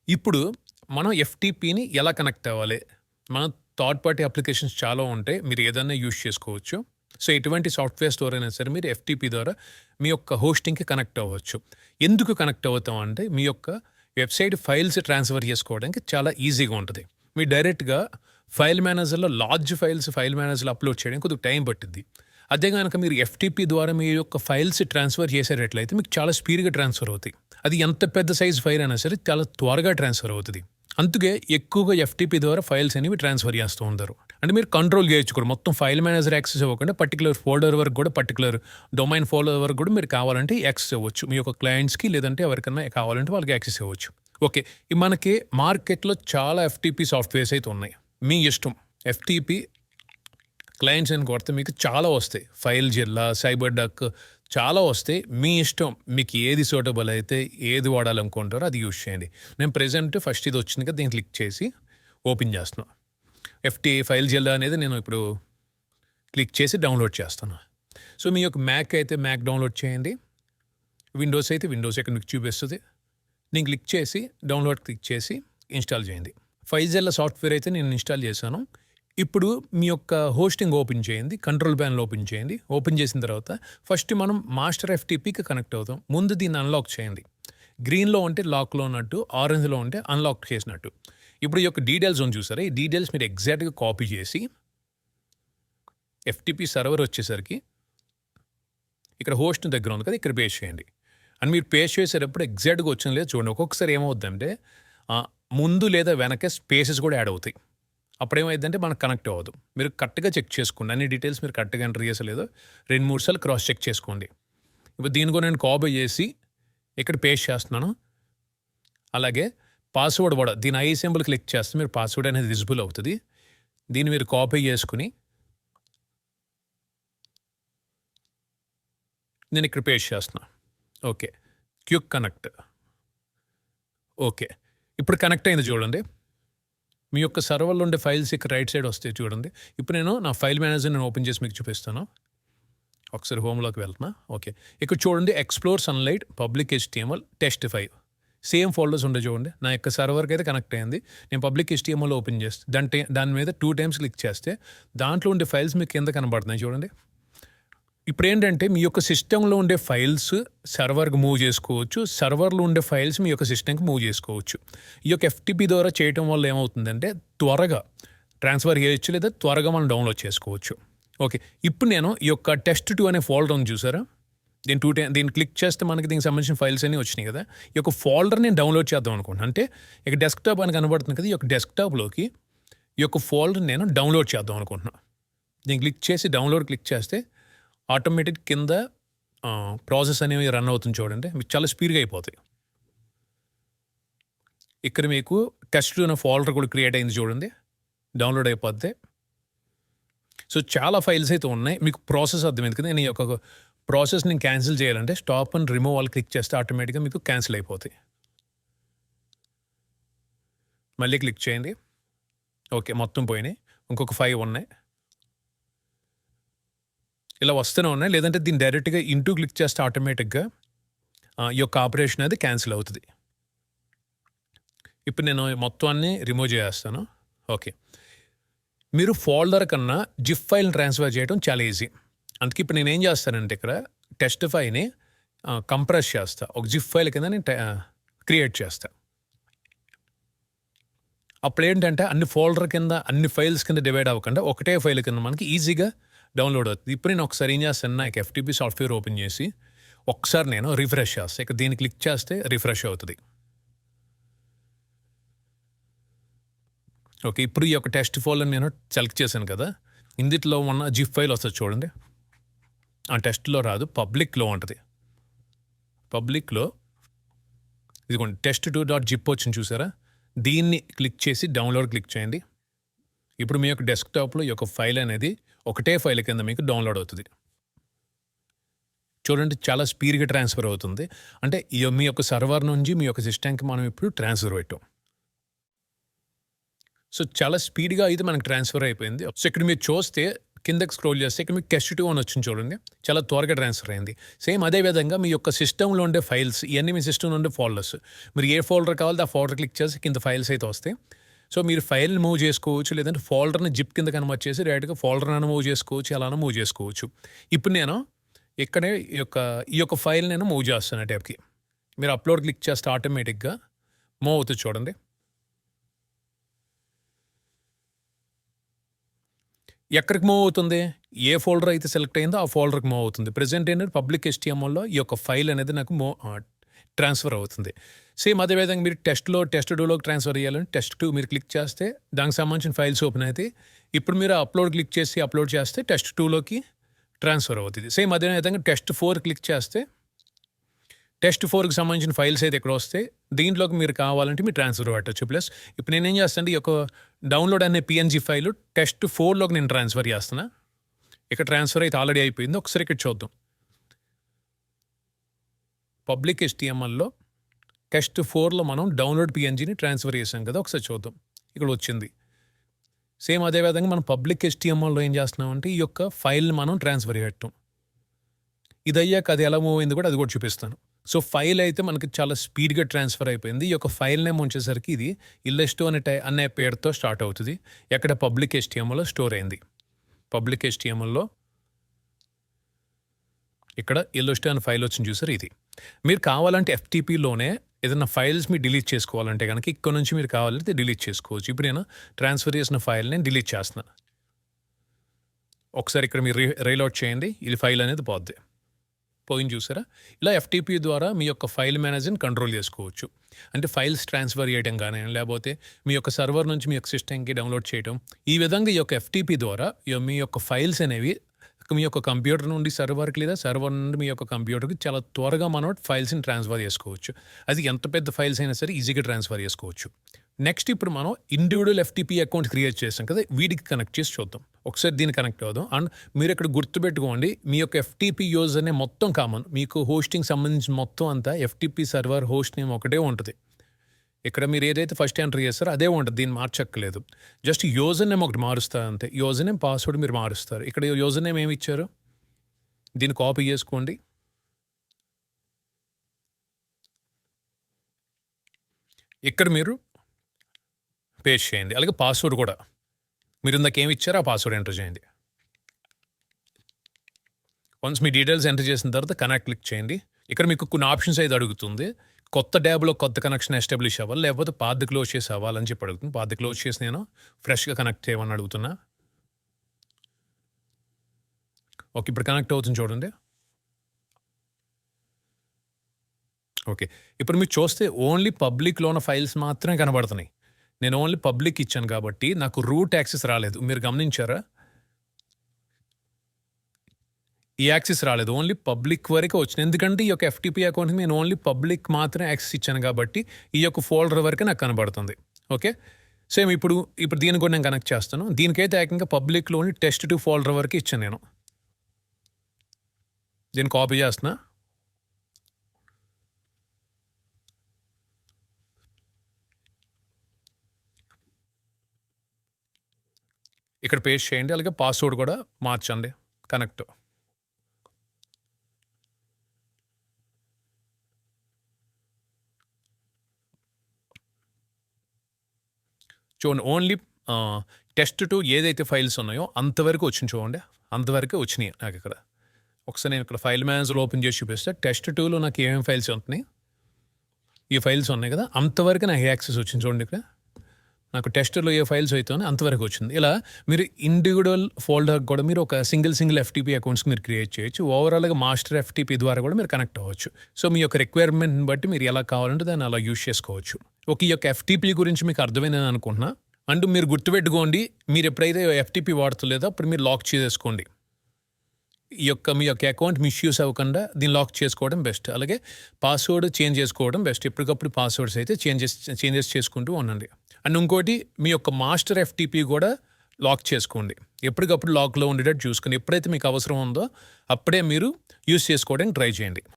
ఇప్పుడు మనం ఎఫ్‌టిపిని ఎలా కనెక్ట్ అవ్వాలి? మన థర్డ్ పార్టీ అప్లికేషన్స్ చాలా ఉంటాయి. మీరు ఏదన్నా యూజ్ చేసుకోవచ్చు. సో, ఎటువంటి సాఫ్ట్‌వేర్ స్టోర్ అయినా సరే మీరు ఎఫ్‌టిపి ద్వారా మీ యొక్క హోస్టింగ్‌కి కనెక్ట్ అవ్వచ్చు. ఎందుకు కనెక్ట్ అవుతాం అంటే మీ యొక్క వెబ్‌సైట్ ఫైల్స్ ట్రాన్స్‌ఫర్ చేసుకోవడానికి చాలా ఈజీగా ఉంటది. మీరు డైరెక్ట్‌గా ఫైల్ మేనేజర్‌లో లార్జ్ ఫైల్స్ ఫైల్ మేనేజర్‌లో అప్‌లోడ్ చేయడానికి కొద్దిగా టైం పట్టిద్ది. అదే గనక మీరు ఎఫ్‌టిపి ద్వారా మీ యొక్క ఫైల్స్ ట్రాన్స్‌ఫర్ చేసేటట్లయితే మీకు చాలా స్పీడ్‌గా ట్రాన్స్‌ఫర్ అవుతాయి. అది ఎంత పెద్ద సైజ్ ఫైల్ అయినా సరే చాలా త్వరగా ట్రాన్స్‌ఫర్ అవుతది. అందుకే ఎక్కువగా ఎఫ్‌టిపి ద్వారా ఫైల్స్ అనేవి ట్రాన్స్‌ఫర్ చేస్తూ ఉంటారు. అంటే మీరు కంట్రోల్ చేయొచ్చు కూడా. మొత్తం ఫైల్ మేనేజర్ యాక్సెస్ ఇవ్వకుండా పర్టిక్యులర్ ఫోల్డర్ వరకు కూడా, పర్టిక్యులర్ డొమైన్ ఫోల్డర్ వరకు కూడా మీరు కావాలంటే యాక్సెస్ ఇవ్వచ్చు. మీ యొక్క క్లయింట్స్‌కి లేదంటే ఎవరికన్నా కావాలంటే వాళ్ళకి యాక్సెస్ ఇవ్వచ్చు. ఓకే. మనకి మార్కెట్‌లో చాలా ఎఫ్‌టిపి సాఫ్ట్‌వేర్స్ అయితే ఉన్నాయి. మీ ఇష్టం. ఎఫ్‌టిపి క్లయింట్స్ అని కొడితే మీకు చాలా వస్తాయి. ఫైల్ జిల్లా, సైబర్ డక్ చాలా వస్తాయి. మీ ఇష్టం. మీకు ఏది సూటబుల్ అయితే, ఏది వాడాలనుకుంటారో అది యూజ్ చేయండి. నేను ప్రెజెంట్ ఫస్ట్ ఇది వచ్చింది కదా! దీన్ని క్లిక్ చేసి ఓపెన్ చేస్తున్నా. ఫైల్ జిల్లా అనేది నేను ఇప్పుడు క్లిక్ చేసి డౌన్లోడ్ చేస్తాను. సో, మీ యొక్క మ్యాక్ అయితే మ్యాక్ డౌన్లోడ్ చేయండి. విండోస్ అయితే విండోస్ ఇక్కడ మీకు చూపిస్తది. నేను క్లిక్ చేసి డౌన్లోడ్ క్లిక్ చేసి ఇన్‌స్టాల్ చేయండి. ఫైల్‌జిల్లా సాఫ్ట్‌వేర్ అయితే నేను ఇన్‌స్టాల్ చేశాను. ఇప్పుడు మీ యొక్క హోస్టింగ్ ఓపెన్ చేయండి. కంట్రోల్ ప్యానెల్ ఓపెన్ చేయండి. ఓపెన్ చేసిన తర్వాత ఫస్ట్ మనం మాస్టర్ ఎఫ్‌టిపికి కనెక్ట్ అవుతాం. ముందు దీన్ని అన్‌లాక్ చేయండి. గ్రీన్‌లో ఉంటే లాక్‌లో ఉన్నట్టు, ఆరెంజ్‌లో ఉంటే అన్‌లాక్ చేసినట్టు. ఇప్పుడు ఈ యొక్క డీటెయిల్స్ ఉంది చూసారా? ఈ డీటెయిల్స్ మీరు ఎగ్జాక్ట్‌గా కాపీ చేసి ఎఫ్‌టిపి సర్వర్ వచ్చేసరికి ఇక్కడ హోస్ట్ దగ్గర ఉంది కదా! ఇక్కడ పేస్ట్ చేయండి. అండ్ మీరు పేస్ట్ చేసేటప్పుడు ఎగ్జాక్ట్‌గా వచ్చిందో లేదో చూడండి. ఒక్కొక్కసారి ఏమవుద్దంటే ముందు లేదా వెనక స్పేసెస్ కూడా యాడ్ అవుతాయి. అప్పుడేమైద్దంటే మనకు కనెక్ట్ అవ్వదు. మీరు కరెక్ట్‌గా చెక్ చేసుకోండి. అన్ని డీటెయిల్స్ మీరు కరెక్ట్‌గా ఎంటర్ చేసారో లేదో 2, 3 సార్లు క్రాస్ చెక్ చేసుకోండి. ఇప్పుడు దీన్ని కూడా నేను కాపీ చేసి ఇక్కడ పేస్ట్ చేస్తున్నాను. అలాగే పాస్వర్డ్ కూడా దీని ఐ సింబల్ క్లిక్ చేస్తే మీరు పాస్వర్డ్ అనేది విజిబుల్ అవుతది. దీన్ని మీరు కాపీ చేసుకొని నేను ఇక్కడ పేస్ట్ చేస్తున్నా. ఓకే. Quick connect. ఓకే. ఇప్పుడు కనెక్ట్ అయింది చూడండి. మీ యొక్క సర్వర్‌లో ఉండే ఫైల్స్ ఇక్కడ రైట్ సైడ్ వస్తాయి చూడండి. ఇప్పుడు నేను నా ఫైల్ మేనేజర్ నేను ఓపెన్ చేసి మీకు చూపిస్తాను. ఒకసారి హోమ్‌లోకి వెళ్తున్నా. ఓకే. ఇక్కడ చూడండి explore sunlight, public HTML, testify same folders ఉంటాయి చూడండి. నా యొక్క సర్వర్‌కి అయితే కనెక్ట్ అయింది. నేను పబ్లిక్ హెచ్‌టిఎంఎల్ ఓపెన్ చేస్తే దాని మీద 2 టైమ్స్ క్లిక్ చేస్తే దాంట్లో ఉండే ఫైల్స్ మీకు కింద కనబడుతున్నాయి చూడండి. ఇప్పుడేంటంటే మీ యొక్క సిస్టమ్‌లో ఉండే ఫైల్స్ సర్వర్‌కి మూవ్ చేసుకోవచ్చు. సర్వర్‌లో ఉండే ఫైల్స్ మీ యొక్క సిస్టమ్‌కి మూవ్ చేసుకోవచ్చు. ఈ యొక్క ఎఫ్‌టిపి ద్వారా చేయటం వల్ల ఏమవుతుందంటే త్వరగా ట్రాన్స్‌ఫర్ చేయొచ్చు లేదా త్వరగా మనం డౌన్‌లోడ్ చేసుకోవచ్చు. ఓకే. ఇప్పుడు నేను ఈ యొక్క టెస్ట్2 అనే ఫోల్డర్ ఉంది చూసారా? దీన్ని క్లిక్ చేస్తే మనకి దీనికి సంబంధించిన ఫైల్స్ అన్నీ వచ్చినాయి కదా! ఈ యొక్క ఫోల్డర్ నేను డౌన్‌లోడ్ చేద్దాం అనుకుంటున్నాను. అంటే ఇక డెస్క్‌టాప్ అని కనబడుతుంది కదా! ఈ యొక్క డెస్క్‌టాప్‌లోకి ఈ యొక్క ఫోల్డర్ నేను డౌన్‌లోడ్ చేద్దాం అనుకుంటున్నా. దీన్ని క్లిక్ చేసి డౌన్‌లోడ్ క్లిక్ చేస్తే ఆటోమేటిక్ కింద ప్రాసెస్ అనేవి రన్ అవుతుంది చూడండి. మీకు చాలా స్పీడ్‌గా అయిపోతాయి. ఇక్కడ మీకు టెస్ట్2 అనే ఫోల్డర్ కూడా క్రియేట్ అయింది చూడండి. డౌన్‌లోడ్ అయిపోద్ది. సో, చాలా ఫైల్స్ అయితే ఉన్నాయి. మీకు ప్రాసెస్ అర్థమైంది కదా! నేను ఈ యొక్క ప్రాసెస్ నేను క్యాన్సిల్ చేయాలంటే stop and remove all click చేస్తే ఆటోమేటిక్‌గా మీకు క్యాన్సిల్ అయిపోతాయి. మళ్ళీ క్లిక్ చేయండి. ఓకే. మొత్తం పోయినాయి. ఇంకొక 5 ఉన్నాయి. ఇలా వస్తూనే ఉన్నాయి. లేదంటే దీన్ని డైరెక్ట్‌గా ఇంటూ క్లిక్ చేస్తే ఆటోమేటిక్‌గా ఈ యొక్క ఆపరేషన్ అనేది క్యాన్సిల్ అవుతది. ఇప్పుడు నేను మొత్తం అన్నీ రిమూవ్ చేసేస్తాను. ఓకే. మీరు ఫోల్డర్ కన్నా జిప్ ఫైల్‌ని ట్రాన్స్‌ఫర్ చేయడం చాలా ఈజీ. అందుకే ఇప్పుడు నేనేం చేస్తానంటే ఇక్కడ టెస్టిఫైని కంప్రెస్ చేస్తా. ఒక జిప్ ఫైల్ కింద నేను క్రియేట్ చేస్తా. అప్పుడేంటంటే అన్ని ఫోల్డర్ కింద, అన్ని ఫైల్స్ కింద డివైడ్ అవ్వకుండా ఒకటే ఫైల్ కింద మనకి ఈజీగా డౌన్‌లోడ్ అవుతుంది. ఇప్పుడు నేను ఒకసారి ఏం చేస్తాను నాకు ఎఫ్‌టిపి సాఫ్ట్‌వేర్ ఓపెన్ చేసి ఒకసారి నేను రిఫ్రెష్ చేస్తా. ఇక్కడ దీన్ని క్లిక్ చేస్తే రిఫ్రెష్ అవుతది. ఓకే. ఇప్పుడు ఈ యొక్క టెస్ట్ ఫోల్డర్ నేను సెలెక్ట్ చేశాను కదా! ఇందులో ఉన్న జిప్ ఫైల్ వస్తది చూడండి. టెస్ట్‌లో రాదు. పబ్లిక్‌లో ఉంటది. పబ్లిక్‌లో ఇదిగోండి test2.zip వచ్చింది చూసారా? దీన్ని క్లిక్ చేసి డౌన్‌లోడ్ క్లిక్ చేయండి. ఇప్పుడు మీ యొక్క డెస్క్‌టాప్‌లో ఈ యొక్క ఫైల్ అనేది ఒకటే ఫైల్ కింద మీకు డౌన్‌లోడ్ అవుతది. చూడండి చాలా స్పీడ్‌గా ట్రాన్స్‌ఫర్ అవుతుంది. అంటే మీ యొక్క సర్వర్ నుంచి మీ యొక్క సిస్టమ్‌కి మనం ఇప్పుడు ట్రాన్స్‌ఫర్ పెట్టాం. సో, చాలా స్పీడ్‌గా అయితే మనకు ట్రాన్స్‌ఫర్ అయిపోయింది. సో, ఇక్కడ మీరు చూస్తే కిందకి స్క్రోల్ చేస్తే ఇక్కడ మీకు టెస్ట్ 2 అని వచ్చింది చూడండి. చాలా త్వరగా ట్రాన్స్ఫర్ అయింది. సేమ్ అదే విధంగా మీ యొక్క సిస్టమ్‌లో ఉండే ఫైల్స్ ఇయన్నీ మీ సిస్టమ్‌లో ఉండే ఫోల్డర్స్. మీరు ఏ ఫోల్డర్ కావాలో ఆ ఫోల్డర్ క్లిక్ చేసి కింద ఫైల్స్ అయితే వస్తాయి. సో మీరు ఫైల్‌ని మూవ్ చేసుకోవచ్చు. లేదంటే ఫోల్డర్‌ని జిప్ కింద కన్వర్ట్ చేసి డైరెక్ట్‌గా ఫోల్డర్‌నైనా మూవ్ చేసుకోవచ్చు. ఎలానో మూవ్ చేసుకోవచ్చు. ఇప్పుడు నేను ఇక్కడే ఈ యొక్క ఫైల్ నేను మూవ్ చేస్తాను ట్యాబ్‌కి. మీరు అప్‌లోడ్ క్లిక్ చేస్తే ఆటోమేటిక్‌గా మూవ్ అవుతుంది చూడండి. ఎక్కడికి మూవ్ అవుతుంది? ఏ ఫోల్డర్ అయితే సెలెక్ట్ అయిందో ఆ ఫోల్డర్‌కి మూవ్ అవుతుంది. ప్రెజెంట్ ఏంటంటే పబ్లిక్ HTMLలో ఈ యొక్క ఫైల్ అనేది నాకు ట్రాన్స్ఫర్ అవుతుంది. సేమ్ అదే విధంగా మీరు టెస్ట్ 2లోకి ట్రాన్స్ఫర్ చేయాలంటే టెస్ట్ 2 మీరు క్లిక్ చేస్తే దానికి సంబంధించిన ఫైల్స్ ఓపెన్ అవుతాయి. ఇప్పుడు మీరు అప్లోడ్ క్లిక్ చేసి అప్లోడ్ చేస్తే టెస్ట్ 2లోకి ట్రాన్స్ఫర్ అవుతుంది. సేమ్ అదే విధంగా టెస్ట్ 4 క్లిక్ చేస్తే టెస్ట్ 4కి సంబంధించిన ఫైల్స్ అయితే ఇక్కడ వస్తాయి. దీంట్లోకి మీరు కావాలంటే మీరు ట్రాన్స్ఫర్ పెట్టచ్చు. ప్లస్ ఇప్పుడు నేనేం చేస్తానంటే ఈ యొక్క డౌన్లోడ్ అనే PNG ఫైలు టెస్ట్ 4లోకి నేను ట్రాన్స్ఫర్ చేస్తున్నా. ఇక్కడ ట్రాన్స్ఫర్ అయితే ఆల్రెడీ అయిపోయింది. ఒకసారి ఇక్కడ చూద్దాం. పబ్లిక్ HTMLలో టెస్ట్ 4లో మనం డౌన్లోడ్ PNGని ట్రాన్స్ఫర్ చేసాం కదా, ఒకసారి చూద్దాం. ఇక్కడ వచ్చింది. సేమ్ అదే విధంగా మనం పబ్లిక్ HTMLలో ఏం చేస్తున్నామంటే ఈ యొక్క ఫైల్ని మనం ట్రాన్స్ఫర్ చేయటం. ఇది అయ్యాక అది ఎలా మూవ్ అయింది కూడా అది కూడా చూపిస్తాను. సో ఫైల్ అయితే మనకి చాలా స్పీడ్గా ట్రాన్స్ఫర్ అయిపోయింది. ఈ యొక్క ఫైల్ నేమ్ వచ్చేసరికి ఇది ఇల్లస్టో అనే పేరుతో స్టార్ట్ అవుతుంది. ఎక్కడ పబ్లిక్ HTMLలో స్టోర్ అయింది. పబ్లిక్ HTMLలో ఇక్కడ ఇల్లస్టో అనే ఫైల్ వచ్చింది చూసారు ఇది. మీరు కావాలంటే FTPలోనే ఏదైనా ఫైల్స్ మీరు డిలీట్ చేసుకోవాలంటే కనుక ఇక్కడ నుంచి మీరు కావాలంటే డిలీట్ చేసుకోవచ్చు. ఇప్పుడు నేను ట్రాన్స్ఫర్ చేసిన ఫైల్ నేను డిలీట్ చేస్తున్నాను. ఒకసారి ఇక్కడ మీరు రీలోడ్ చేయండి. ఇది ఫైల్ అనేది పోద్ది. పోయింది చూసారా? ఇలా FTP ద్వారా మీ యొక్క ఫైల్ మేనేజర్ని కంట్రోల్ చేసుకోవచ్చు. అంటే ఫైల్స్ ట్రాన్స్ఫర్ చేయడం కానీ లేకపోతే మీ యొక్క సర్వర్ నుంచి మీ యొక్క సిస్టమ్కి డౌన్లోడ్ చేయడం. ఈ విధంగా ఈ యొక్క FTP ద్వారా మీ యొక్క ఫైల్స్ అనేవి మీ యొక్క కంప్యూటర్ నుండి సర్వర్కి లేదా సర్వర్ నుండి మీ యొక్క కంప్యూటర్కి చాలా త్వరగా మనం ఫైల్స్ని ట్రాన్స్ఫర్ చేసుకోవచ్చు. అది ఎంత పెద్ద ఫైల్స్ అయినా సరే ఈజీగా ట్రాన్స్ఫర్ చేసుకోవచ్చు. నెక్స్ట్ ఇప్పుడు మనం ఇండివిజువల్ FTP అకౌంట్ క్రియేట్ చేస్తాం కదా, వీటికి కనెక్ట్ చేసి చూద్దాం. ఒకసారి దీన్ని కనెక్ట్ అవుదాం. అండ్ మీరు ఇక్కడ గుర్తుపెట్టుకోండి, మీ యొక్క FTP యూజర్నే మొత్తం కామన్. మీకు హోస్టింగ్ సంబంధించిన మొత్తం అంతా FTP సర్వర్ హోస్ట్ నేమ్ ఒకటే ఉంటుంది. ఇక్కడ మీరు ఏదైతే ఫస్ట్ ఎంటర్ చేస్తారో అదే ఉంటుంది. దీన్ని మార్చక్కలేదు. జస్ట్ యూజర్ నేమ్ ఒకటి మారుస్తారు అంతే. యూజర్ నేమ్ పాస్వర్డ్ మీరు మారుస్తారు. ఇక్కడ యూజర్ నేమ్ ఏమి ఇచ్చారు, దీన్ని కాపీ చేసుకోండి. ఇక్కడ మీరు పేస్ట్ చేయండి. అలాగే పాస్వర్డ్ కూడా మీరు ఇందాక ఏమి ఇచ్చారో ఆ పాస్వర్డ్ ఎంటర్ చేయండి. వన్స్ మీ డీటెయిల్స్ ఎంటర్ చేసిన తర్వాత కనెక్ట్ క్లిక్ చేయండి. ఇక్కడ మీకు కొన్ని ఆప్షన్స్ అయితే అడుగుతుంది. కొత్త ట్యాబ్లో కొత్త కనెక్షన్ ఎస్టాబ్లిష్ అవ్వాలి, లేకపోతే పాత్ క్లోజ్ చేసి అవ్వాలని చెప్పి అడుగుతుంది. పాత్ క్లోజ్ చేసి నేను ఫ్రెష్గా కనెక్ట్ చేయమని అడుగుతున్నా. ఓకే, ఇప్పుడు కనెక్ట్ అవుతుంది చూడండి. ఓకే, ఇప్పుడు మీరు చూస్తే ఓన్లీ పబ్లిక్లో ఉన్న ఫైల్స్ మాత్రమే కనబడుతున్నాయి. నేను ఓన్లీ పబ్లిక్ ఇచ్చాను కాబట్టి నాకు రూట్ యాక్సెస్ రాలేదు. మీరు గమనించారా? ఈ యాక్సెస్ రాలేదు. ఓన్లీ పబ్లిక్ వరకే వచ్చింది. ఎందుకంటే ఈ యొక్క FTP అకౌంట్కి నేను ఓన్లీ పబ్లిక్ మాత్రమే యాక్సెస్ ఇచ్చాను కాబట్టి ఈ యొక్క ఫోల్డర్ వరకే నాకు కనబడుతుంది. ఓకే, సేమ్ ఇప్పుడు దీన్ని కూడా నేను కనెక్ట్ చేస్తాను. దీనికైతే ఏకంగా పబ్లిక్లోని టెస్ట్ 2 ఫోల్డర్ వరకు ఇచ్చాను నేను. దీన్ని కాపీ చేస్తున్నా. ఇక్కడ పేస్ట్ చేయండి. అలాగే పాస్వర్డ్ కూడా మార్చండి. కనెక్ట్. చూడండి, ఓన్లీ టెస్ట్ 2 ఏదైతే ఫైల్స్ ఉన్నాయో అంతవరకు వచ్చింది చూడండి. అంతవరకే వచ్చినాయి నాకు ఇక్కడ. ఒకసారి నేను ఇక్కడ ఫైల్ మేనేజర్ ఓపెన్ చేసి చూపిస్తే టెస్ట్ 2లో నాకు ఏమేమి ఫైల్స్ ఉంటున్నాయి, ఈ ఫైల్స్ ఉన్నాయి కదా, అంతవరకు నాకు యాక్సెస్ వచ్చింది చూడండి. ఇక్కడ నాకు టెస్ట్లో ఏ ఫైల్స్ అయితే అంతవరకు వచ్చింది. ఇలా మీరు ఇండివిజువల్ ఫోల్డర్ కూడా మీరు ఒక సింగిల్ FTP అకౌంట్స్కి మీరు క్రియేట్ చేయొచ్చు. ఓవరాల్గా మాస్టర్ FTP ద్వారా కూడా మీరు కనెక్ట్ అవ్వచ్చు. సో మీ యొక్క రిక్వైర్మెంట్ని బట్టి మీరు ఎలా కావాలంటే దాన్ని అలా యూజ్ చేసుకోవచ్చు. ఈ యొక్క FTP గురించి మీకు అర్థమైందని అనుకుంటున్నా. అంటూ మీరు గుర్తుపెట్టుకోండి, మీరు ఎప్పుడైతే FTP వాడుతలేదో అప్పుడు మీరు లాక్ చేసేసుకోండి. మీ యొక్క అకౌంట్ మిస్యూస్ అవ్వకుండా దీన్ని లాక్ చేసుకోవడం బెస్ట్. అలాగే పాస్వర్డ్ చేంజ్ చేసుకోవడం బెస్ట్. ఎప్పటికప్పుడు పాస్వర్డ్స్ అయితే చేంజెస్ చేసుకుంటూ ఉండండి. అండ్ ఇంకోటి, మీ యొక్క మాస్టర్ FTP కూడా లాక్ చేసుకోండి. ఎప్పటికప్పుడు లాక్లో ఉండేటట్టు చూసుకుని ఎప్పుడైతే మీకు అవసరం ఉందో అప్పుడే మీరు యూస్ చేసుకోవడానికి ట్రై చేయండి.